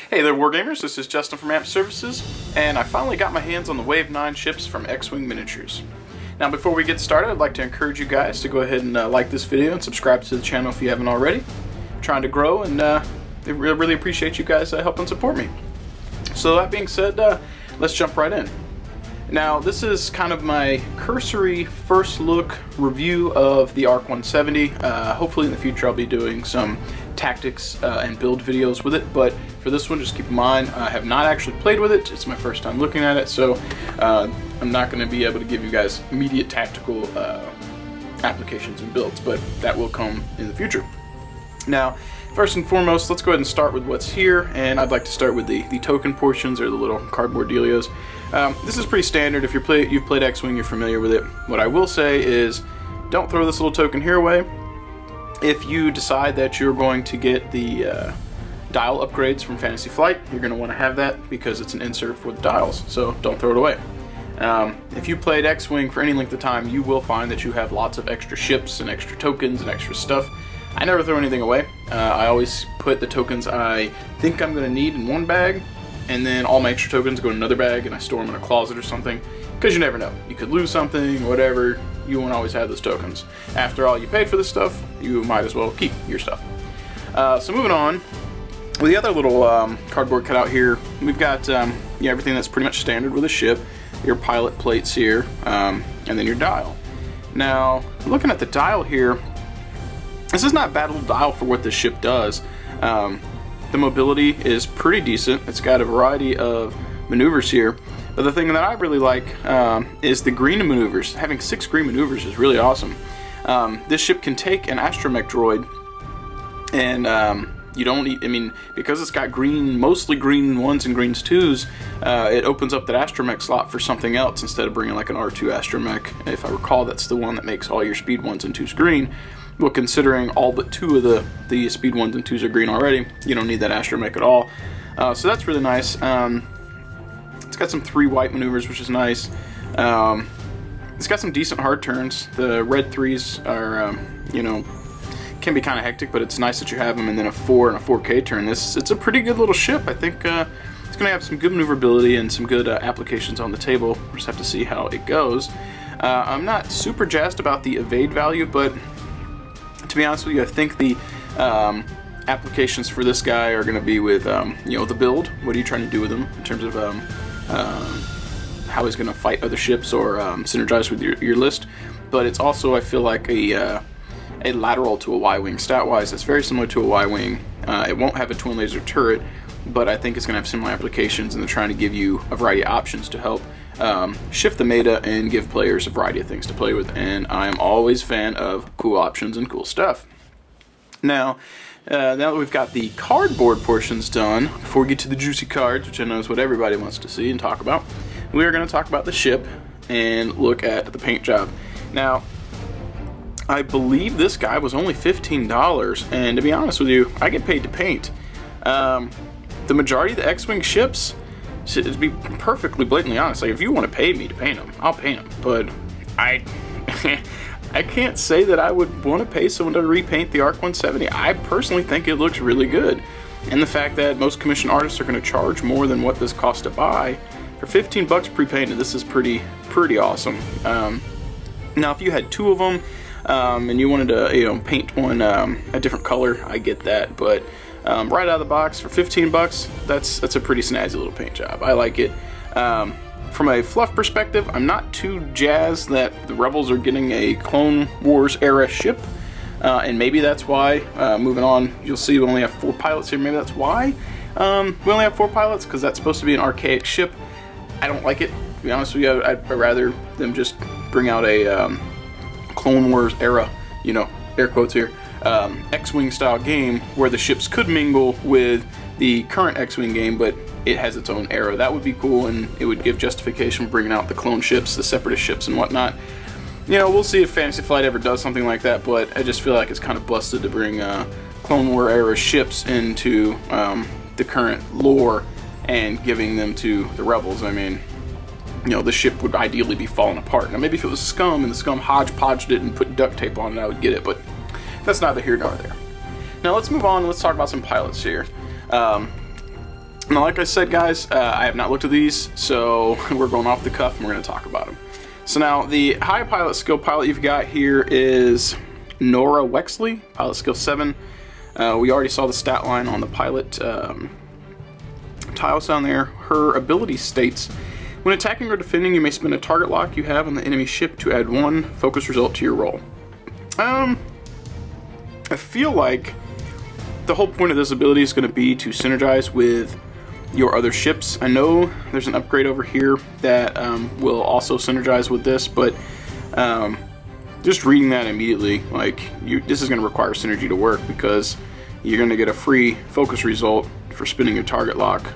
Hey there, wargamers. This is Justin from AMPServices, and I finally got my hands on the Wave 9 ships from X-Wing Miniatures. Now, before we get started, I'd like to encourage you guys to go ahead and like this video and subscribe to the channel if you haven't already. I'm trying to grow, and I really appreciate you guys helping support me. So that being said, let's jump right in. Now, this is kind of my cursory first look review of the ARC 170. Hopefully in the future I'll be doing some tactics and build videos with it, but for this one, just keep in mind I have not actually played with it. It's my first time looking at it, so I'm not going to be able to give you guys immediate tactical applications and builds, but that will come in the future. Now, first and foremost, let's go ahead and start with what's here, and I'd like to start with the token portions, or the little cardboard dealios. This is pretty standard. If you've played X-Wing, you're familiar with it. What I will say is, don't throw this little token here away. If you decide that you're going to get the dial upgrades from Fantasy Flight, you're going to want to have that because it's an insert for the dials, so don't throw it away. If you played X-Wing for any length of time, you will find that you have lots of extra ships and extra tokens and extra stuff. I never throw anything away. I always put the tokens I think I'm going to need in one bag, and then all my extra tokens go in another bag, and I store them in a closet or something, because you never know. You could lose something, whatever. You won't always have those tokens. After all, you paid for this stuff, you might as well keep your stuff. So moving on, with the other little cardboard cutout here, we've got everything that's pretty much standard with a ship. Your pilot plates here, and then your dial. Now, looking at the dial here, this is not a bad little dial for what this ship does. The mobility is pretty decent. It's got a variety of maneuvers here. But the thing that I really like is the green maneuvers. Having 6 green maneuvers is really awesome. This ship can take an astromech droid, and you don't need, because it's got green, mostly green 1s and greens 2s, it opens up that astromech slot for something else instead of bringing like an R2 astromech. If I recall, that's the one that makes all your speed 1s and 2s green. Well, considering all but 2 of the speed 1s and 2s are green already, you don't need that astromech at all. So that's really nice. It's got some 3 white maneuvers, which is nice. It's got some decent hard turns. The red 3s are, can be kind of hectic, but it's nice that you have them, and then a 4 and a 4K turn. It's a pretty good little ship. I think it's going to have some good maneuverability and some good applications on the table. We'll just have to see how it goes. I'm not super jazzed about the evade value, but to be honest with you, I think the applications for this guy are going to be with the build. What are you trying to do with him in terms of how he's going to fight other ships or synergize with your list? But it's also, I feel like, a lateral to a Y-wing. Stat-wise, it's very similar to a Y-wing. It won't have a twin laser turret, but I think it's going to have similar applications, and they're trying to give you a variety of options to help shift the meta and give players a variety of things to play with, and I'm always a fan of cool options and cool stuff. Now that we've got the cardboard portions done, before we get to the juicy cards, which I know is what everybody wants to see and talk about, we are going to talk about the ship and look at the paint job. Now, I believe this guy was only $15, and to be honest with you, I get paid to paint. The majority of the X-Wing ships, to be perfectly blatantly honest, like if you want to pay me to paint them, I'll paint them, but I can't say that I would want to pay someone to repaint the ARC 170. I personally think it looks really good, and the fact that most commission artists are going to charge more than what this costs to buy, for 15 bucks pre-painted, this is pretty awesome. Now, if you had 2 of them and you wanted to paint one a different color, I get that, but right out of the box for 15 bucks, that's a pretty snazzy little paint job. I like it. From a fluff perspective, I'm not too jazzed that the Rebels are getting a Clone Wars era ship, and maybe that's why. Moving on, you'll see we only have 4 pilots here. Maybe that's why we only have 4 pilots, because that's supposed to be an archaic ship. I don't like it, to be honest with you. I'd rather them just bring out a Clone Wars era, air quotes here, X-Wing style game where the ships could mingle with the current X-Wing game, but it has its own era. That would be cool, and it would give justification for bringing out the clone ships, the separatist ships, and whatnot. We'll see if Fantasy Flight ever does something like that, but I just feel like it's kind of busted to bring Clone War era ships into the current lore and giving them to the Rebels. The ship would ideally be falling apart. Now, maybe if it was Scum and the Scum hodgepodged it and put duct tape on it, I would get it, but that's neither here nor there. Now, let's move on. Let's talk about some pilots here. Now, like I said, guys, I have not looked at these, so we're going off the cuff and we're going to talk about them. So now, the high pilot skill pilot you've got here is Nora Wexley, pilot skill 7. We already saw the stat line on the pilot tiles down there. Her ability states, when attacking or defending, you may spend a target lock you have on the enemy ship to add 1 focus result to your roll. I feel like the whole point of this ability is going to be to synergize with your other ships. I know there's an upgrade over here that will also synergize with this, but just reading that immediately, like, this is going to require synergy to work, because you're going to get a free focus result for spinning your target lock,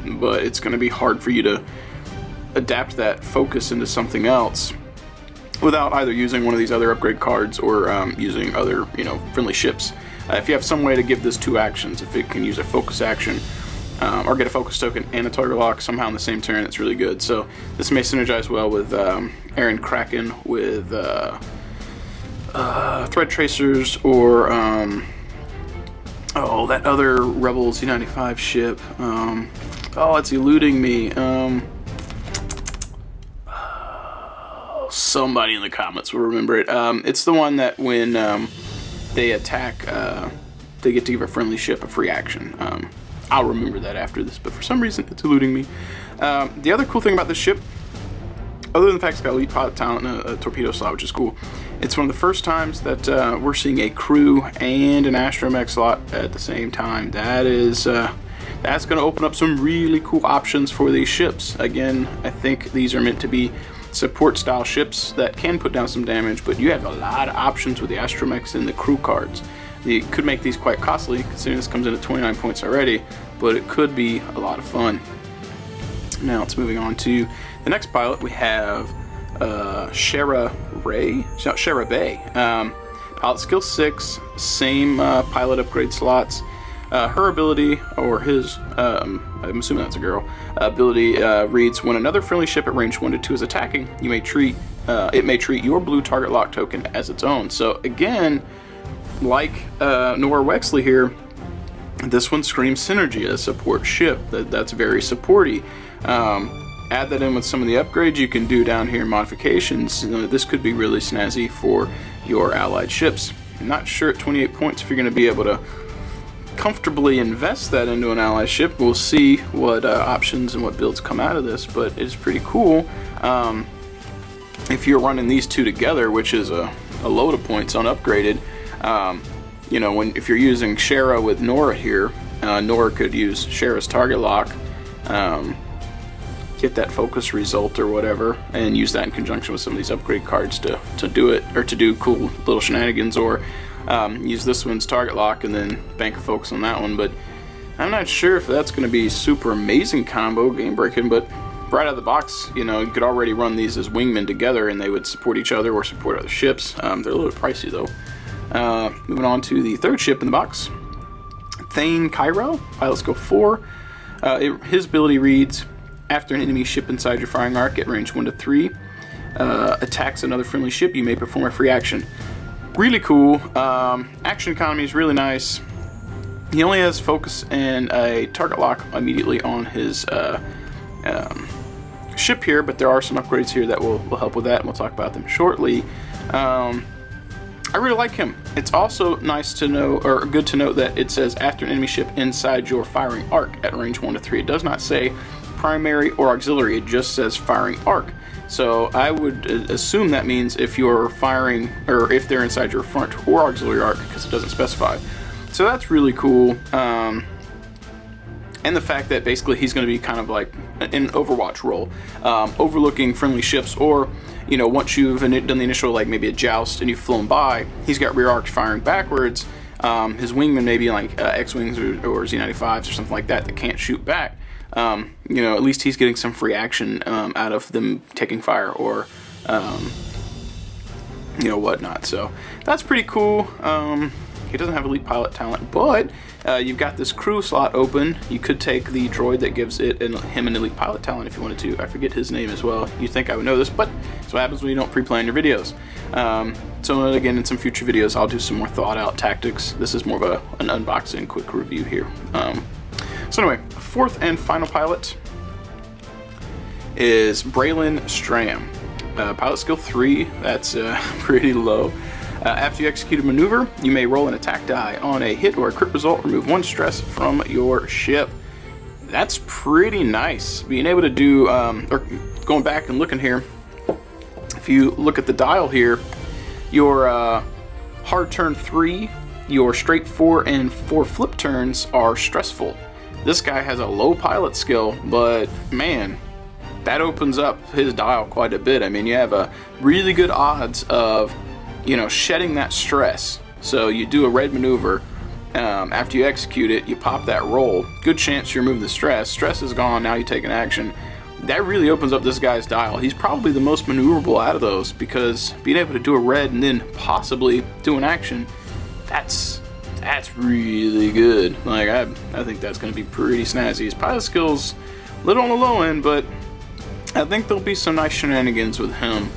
but it's going to be hard for you to adapt that focus into something else without either using one of these other upgrade cards or using other, friendly ships. If you have some way to give this 2 actions, if it can use a focus action or get a focus token and a target lock somehow in the same turn, it's really good. So this may synergize well with Aaron Kraken, with Thread Tracers, or that other Rebel Z95 ship. It's eluding me. Somebody in the comments will remember it. It's the one that when they attack, they get to give a friendly ship a free action. I'll remember that after this, but for some reason it's eluding me. The other cool thing about this ship, other than the fact it's got elite pilot talent and a torpedo slot, which is cool, it's one of the first times that we're seeing a crew and an astromech slot at the same time. That's going to open up some really cool options for these ships. Again, I think these are meant to be support style ships that can put down some damage, but you have a lot of options with the astromechs and the crew cards. You could make these quite costly, considering this comes in at 29 points already, but it could be a lot of fun. Now it's moving on to the next pilot. We have Shara Bay. Pilot skill 6, same pilot upgrade slots. Her ability, or his, I'm assuming that's a girl, ability reads, when another friendly ship at range 1 to 2 is attacking, it may treat your blue target lock token as its own. So again, like Nora Wexley here, this one screams synergy, a support ship. That's very supporty. Add that in with some of the upgrades you can do down here in modifications. This could be really snazzy for your allied ships. I'm not sure at 28 points if you're going to be able to comfortably invest that into an ally ship. We'll see what options and what builds come out of this, but it's pretty cool. If you're running these 2 together, which is a load of points on upgraded, if you're using Shara with Nora here, Nora could use Shara's target lock, get that focus result or whatever, and use that in conjunction with some of these upgrade cards to do it, or to do cool little shenanigans, or use this one's target lock and then bank a focus on that one. But I'm not sure if that's going to be super amazing combo, game breaking, but right out of the box, you could already run these as wingmen together and they would support each other or support other ships. They're a little bit pricey though. Moving on to the 3rd ship in the box, Thane Cairo, pilot skill 4. His ability reads, after an enemy ship inside your firing arc at range 1 to 3 attacks another friendly ship, you may perform a free action. Really cool. Action economy is really nice. He only has focus and a target lock immediately on his ship here, but there are some upgrades here that will help with that, and we'll talk about them shortly. I really like him. It's also nice to know, or good to note, that it says after an enemy ship inside your firing arc at range 1 to 3. It does not say primary or auxiliary, it just says firing arc. So I would assume that means if you're firing, or if they're inside your front or auxiliary arc, because it doesn't specify. So that's really cool. And the fact that basically he's going to be kind of like an Overwatch role, overlooking friendly ships, or once you've done the initial, like maybe a joust and you've flown by, he's got rear arc firing backwards. His wingman maybe like X-Wings or Z95s or something like that can't shoot back. At least he's getting some free action out of them taking fire or whatnot. So that's pretty cool. He doesn't have elite pilot talent, but you've got this crew slot open. You could take the droid that gives him an elite pilot talent if you wanted to. I forget his name as well. You'd think I would know this, but that's what happens when you don't pre-plan your videos. So again, in some future videos, I'll do some more thought out tactics. This is more of an unboxing, quick review here. So anyway, fourth and final pilot is Braylon Stram. Pilot skill 3, that's pretty low. After you execute a maneuver, you may roll an attack die. On a hit or a crit result, remove 1 stress from your ship. That's pretty nice. Being able to do, or going back and looking here, if you look at the dial here, your hard turn 3, your straight 4, and 4 flip turns are stressful. This guy has a low pilot skill, but man, that opens up his dial quite a bit. I mean, you have a really good odds of, you know, shedding that stress. So you do a red maneuver, after you execute it, you pop that roll. Good chance you remove the stress. Stress is gone, now you take an action. That really opens up this guy's dial. He's probably the most maneuverable out of those, because being able to do a red and then possibly do an action, that's really good. Like, I think that's going to be pretty snazzy. His pilot skill's a little on the low end, but I think there'll be some nice shenanigans with him.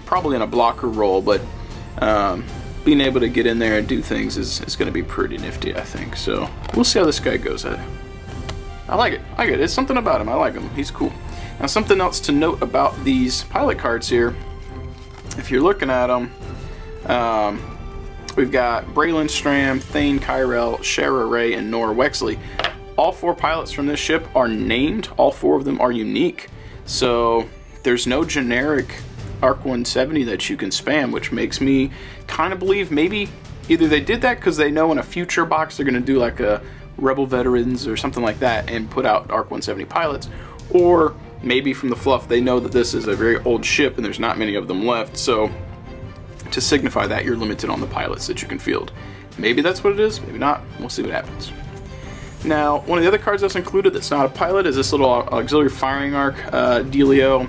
Probably in a blocker role, but being able to get in there and do things is going to be pretty nifty, I think. So we'll see how this guy goes. I like it. I get it. It's something about him. I like him. He's cool. Now, something else to note about these pilot cards here, if you're looking at them, we've got Braylon Stram, Thane Kyrell, Shara Ray, and Nora Wexley. All 4 pilots from this ship are named. All 4 of them are unique. So there's no generic ARC 170 that you can spam, which makes me kind of believe maybe either they did that because they know in a future box they're going to do like a Rebel Veterans or something like that and put out ARC 170 pilots, or maybe from the fluff they know that this is a very old ship and there's not many of them left, so to signify that you're limited on the pilots that you can field. Maybe that's what it is, maybe not. We'll see what happens. Now, one of the other cards that's included that's not a pilot is this little auxiliary firing arc dealio.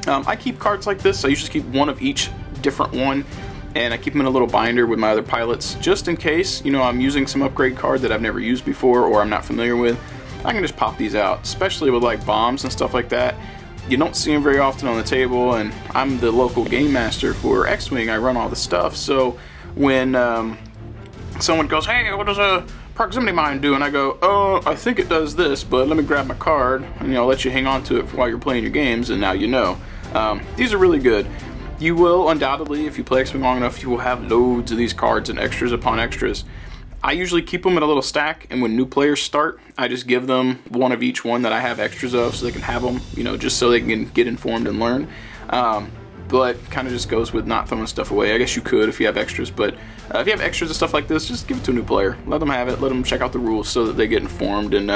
I keep cards like this. I usually keep one of each different one, and I keep them in a little binder with my other pilots just in case, you know, I'm using some upgrade card that I've never used before or I'm not familiar with. I can just pop these out, especially with like bombs and stuff like that. You don't see them very often on the table, and I'm the local game master for X-Wing. I run all the stuff, so when someone goes, hey, what does a proximity mine do? And I go, oh, I think it does this, but let me grab my card and, you know, let you hang on to it while you're playing your games, and now you know. These are really good. You will undoubtedly, if you play X-Wing long enough, you will have loads of these cards and extras upon extras. I usually keep them in a little stack, and when new players start, I just give them one of each one that I have extras of so they can have them, you know, just so they can get informed and learn. But kind of just goes with not throwing stuff away. I guess you could if you have extras, but if you have extras and stuff like this, just give it to a new player. Let them have it, let them check out the rules so that they get informed and,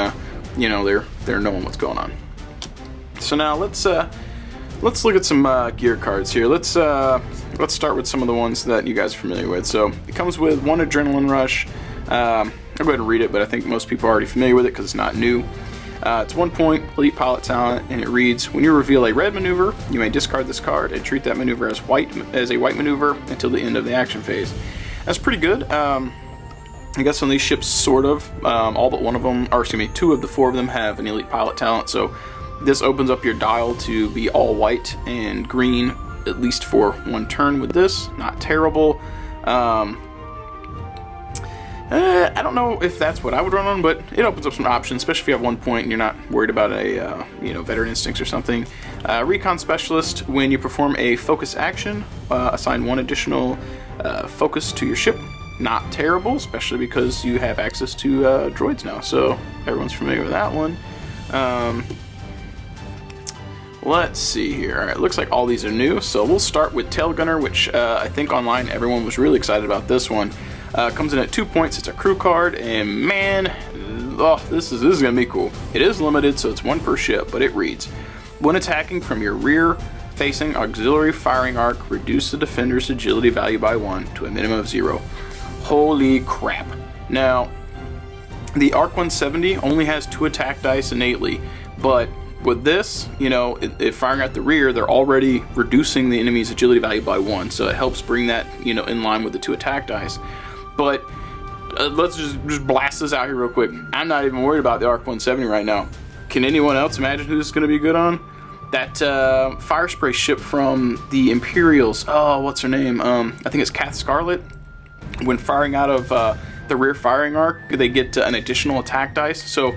you know, they're knowing what's going on. So now let's look at some gear cards here. Let's start with some of the ones that you guys are familiar with. So it comes with 1 Adrenaline Rush. I'll go ahead and read it, but I think most people are already familiar with it because it's not new. It's 1 point, elite pilot talent, and it reads, when you reveal a red maneuver, you may discard this card and treat that maneuver as a white maneuver until the end of the action phase. That's pretty good. I guess on these ships, sort of, all but one of them, or excuse me, 2 of the 4 of them have an elite pilot talent, so this opens up your dial to be all white and green, at least for 1 turn with this. Not terrible. I don't know if that's what I would run on, but it opens up some options, especially if you have 1 point and you're not worried about a you know, veteran instincts or something. Recon Specialist, when you perform a focus action, assign 1 additional focus to your ship. Not terrible, especially because you have access to droids now, so everyone's familiar with that one. Let's see here. Alright, looks like all these are new, so we'll start with Tail Gunner, which I think online everyone was really excited about this one. Comes in at 2 points. It's a crew card, and man, oh, this is going to be cool. It is limited, so it's 1 per ship, but it reads, when attacking from your rear-facing auxiliary firing arc, reduce the defender's agility value by 1 to a minimum of 0. Holy crap. Now, the ARC 170 only has 2 attack dice innately, but with this, you know, if firing at the rear, they're already reducing the enemy's agility value by 1, so it helps bring that, you know, in line with the 2 attack dice. But let's just blast this out here real quick. I'm not even worried about the ARC 170 right now. Can anyone else imagine who this is going to be good on? That fire spray ship from the Imperials. Oh, what's her name? I think it's Kath Scarlet. When firing out of the rear firing arc, they get an additional attack dice. So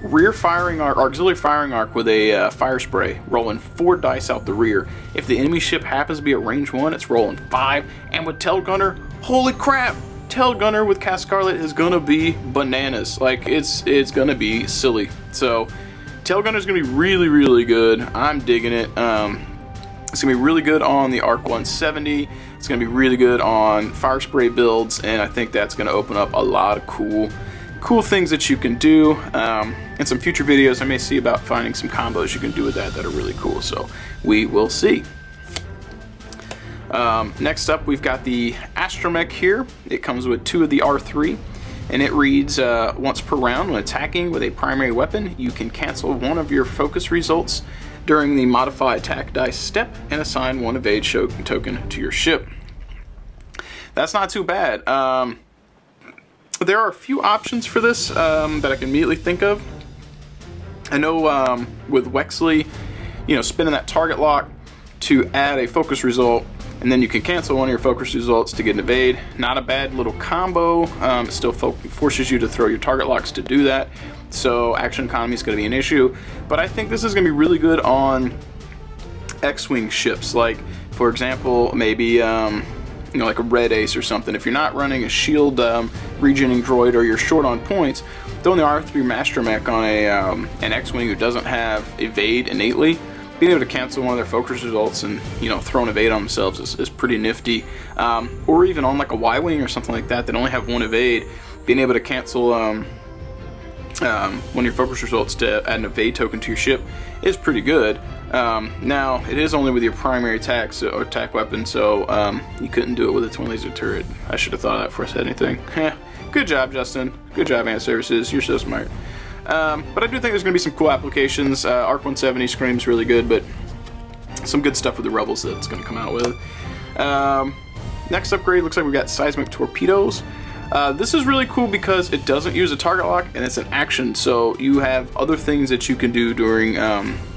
rear firing arc, auxiliary firing arc with a fire spray, rolling 4 dice out the rear. If the enemy ship happens to be at range 1, it's rolling 5. And with Tail Gunner, holy crap! Tail Gunner with Cast Scarlet is gonna be bananas. Like, it's gonna be silly. So Tail Gunner is gonna be really, really good. I'm digging it. It's gonna be really good on the ARC 170. It's gonna be really good on fire spray builds, and I think that's gonna open up a lot of cool things that you can do. In some future videos, I may see about finding some combos you can do with that are really cool. So we will see. Next up, we've got the Astromech here. It comes with 2 of the R3, and it reads, once per round when attacking with a primary weapon, you can cancel one of your focus results during the modify attack dice step and assign 1 evade token to your ship. That's not too bad. There are a few options for this that I can immediately think of. I know with Wexley, spinning that target lock to add a focus result, and then you can cancel one of your focus results to get an evade. Not a bad little combo. It still forces you to throw your target locks to do that. So action economy is going to be an issue. But I think this is going to be really good on X-Wing ships. Like, for example, maybe like a Red Ace or something. If you're not running a shield regening droid, or you're short on points, throwing the R3 Astromech on an X-Wing who doesn't have evade innately, being able to cancel one of their focus results and throw an evade on themselves is pretty nifty. Or even on like a Y-Wing or something like that only have 1 evade, being able to cancel one of your focus results to add an evade token to your ship is pretty good. Now it is only with your primary attack weapon, so you couldn't do it with a twin laser turret. I should have thought of that before I said anything. Good job, Justin. Good job, AMPServices. You're so smart. But I do think there's going to be some cool applications. ARC 170 screams really good, but some good stuff with the Rebels that's going to come out with. Next upgrade, looks like we've got seismic torpedoes. This is really cool because it doesn't use a target lock and it's an action, so you have other things that you can do during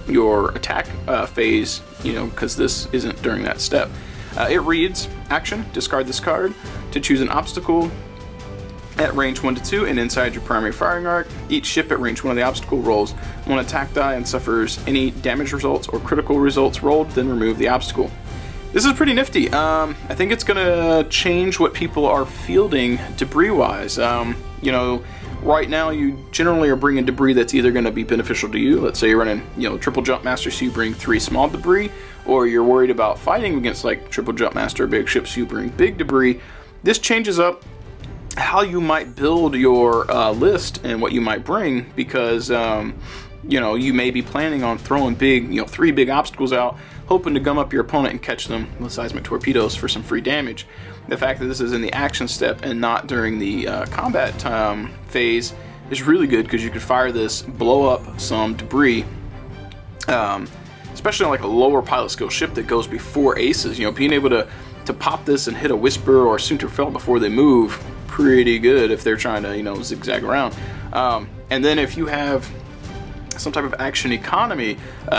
your attack phase, because this isn't during that step. It reads, action, discard this card to choose an obstacle at range 1 to 2 and inside your primary firing arc. Each ship at range 1 of the obstacle rolls 1 attack die and suffers any damage results or critical results rolled, then remove the obstacle. This is pretty nifty. I think it's going to change what people are fielding debris-wise. Right now you generally are bringing debris that's either going to be beneficial to you. Let's say you're running, triple jump master, so you bring 3 small debris, or you're worried about fighting against like triple jump master big ships, so you bring big debris. This changes up how you might build your list and what you might bring, because you may be planning on throwing big, 3 big obstacles out, hoping to gum up your opponent and catch them with seismic torpedoes for some free damage. The fact that this is in the action step and not during the combat phase is really good, because you could fire this, blow up some debris, especially on like a lower pilot skill ship that goes before aces. Being able to pop this and hit a Whisper or Sunterfell before they move, pretty good if they're trying to zigzag around. And then if you have some type of action economy,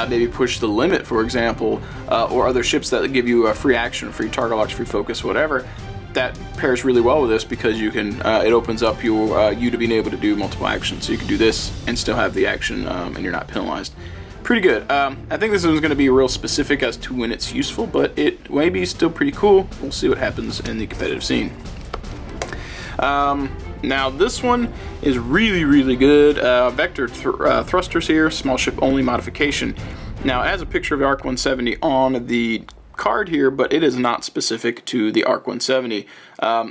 maybe push the limit, for example, or other ships that give you a free action, free target locks, free focus, whatever, that pairs really well with this, because you can it opens up you to being able to do multiple actions. So you can do this and still have the action, and you're not penalized. Pretty good. I think this is going to be real specific as to when it's useful, but it may be still pretty cool. We'll see what happens in the competitive scene. Now this one is really, really good. Vector thrusters here, small ship only modification. Now it has a picture of the ARC 170 on the card here, but it is not specific to the ARC 170.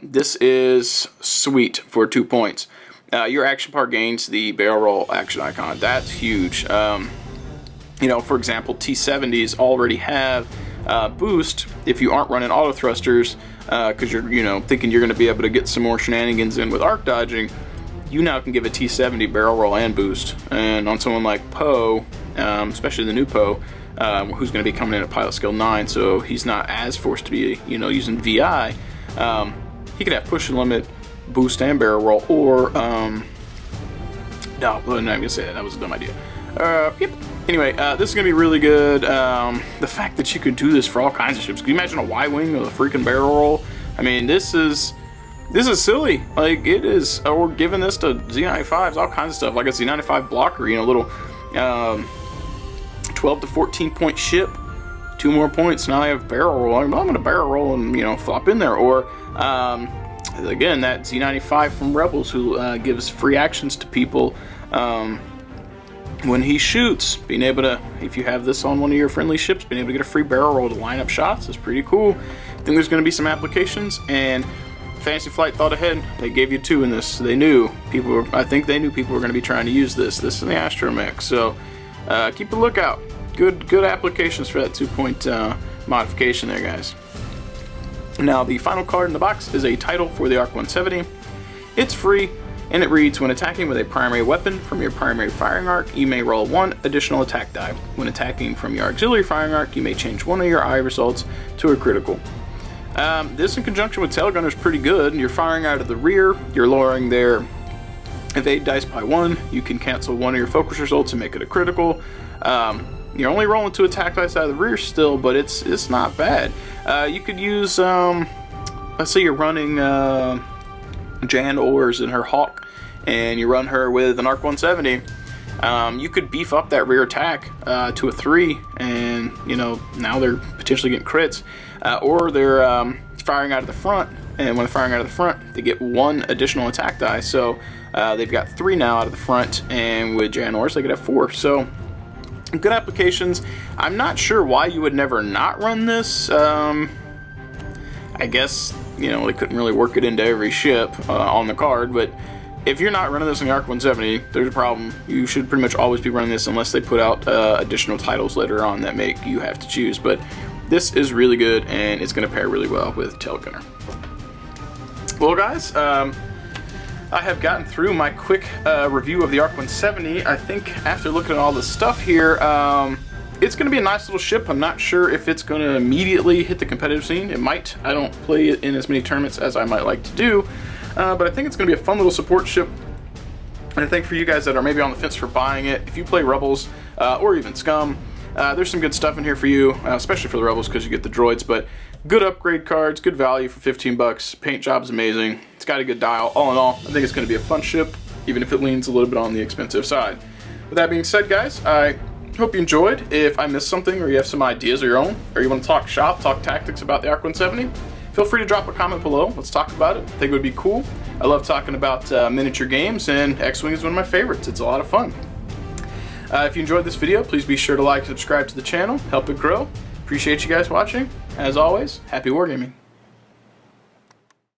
This is sweet for 2 points. Your action part gains the barrel roll action icon. That's huge. For example, T-70s already have boost if you aren't running auto thrusters, because you're thinking you're going to be able to get some more shenanigans in with arc dodging. You now can give a T-70 barrel roll and boost, and on someone like Poe, especially the new Poe, who's going to be coming in at pilot skill 9, so he's not as forced to be using VI. He could have push and limit, boost and barrel roll, or no, I'm not gonna say that. That was a dumb idea. Yep. Anyway, this is going to be really good. The fact that you could do this for all kinds of ships. Can you imagine a Y-Wing with a freaking barrel roll? I mean, this is this is silly. Like, it is, we're giving this to Z95s, all kinds of stuff, like a Z95 blocker, you know, little 12 to 14 point ship, 2 more points. Now I have barrel roll. I'm gonna barrel roll and, you know, flop in there. Or again, that Z95 from Rebels, who gives free actions to people when he shoots. Being able to, if you have this on one of your friendly ships, being able to get a free barrel roll to line up shots is pretty cool. I think there's going to be some applications, and Fantasy Flight thought ahead. They gave you 2 in this. They knew people were, I think they knew people were going to be trying to use this. This is the Astromech, so keep a lookout. Good applications for that 2-point modification there, guys. Now, the final card in the box is a title for the ARC 170. It's free, and it reads, when attacking with a primary weapon from your primary firing arc, you may roll 1 additional attack die. When attacking from your auxiliary firing arc, you may change 1 of your eye results to a critical. This in conjunction with Tail Gunner is pretty good. You're firing out of the rear, you're lowering their evade dice by 1, you can cancel 1 of your focus results and make it a critical. You're only rolling 2 attack dice out of the rear still, but it's not bad. You could use, let's say you're running Jan Ors in her Hawk, and you run her with an ARC 170. You could beef up that rear attack to a 3, and you know, now they're potentially getting crits. Or they're firing out of the front, and when they're firing out of the front, they get 1 additional attack die. So they've got 3 now out of the front, and with Jan Ors they could have 4. So good applications. I'm not sure why you would never not run this. I guess, you know, they couldn't really work it into every ship on the card, but if you're not running this in the ARC 170, there's a problem. You should pretty much always be running this unless they put out additional titles later on that make you have to choose. But this is really good, and it's going to pair really well with Tail Gunner. Well, guys, I have gotten through my quick review of the ARC 170. I think after looking at all this stuff here, it's going to be a nice little ship. I'm not sure if it's going to immediately hit the competitive scene. It might. I don't play it in as many tournaments as I might like to do, but I think it's going to be a fun little support ship. And I think for you guys that are maybe on the fence for buying it, if you play Rebels or even Scum, there's some good stuff in here for you, especially for the Rebels because you get the droids. But good upgrade cards, good value for 15 bucks. Paint job's amazing. It's got a good dial. All in all, I think it's going to be a fun ship, even if it leans a little bit on the expensive side. With that being said, guys, I hope you enjoyed. If I missed something, or you have some ideas of your own, or you want to talk shop, talk tactics about the ARC 170, feel free to drop a comment below. Let's talk about it. I think it would be cool. I love talking about miniature games, and X-Wing is one of my favorites. It's a lot of fun. If you enjoyed this video, please be sure to like and subscribe to the channel. Help it grow. Appreciate you guys watching. As always, happy wargaming.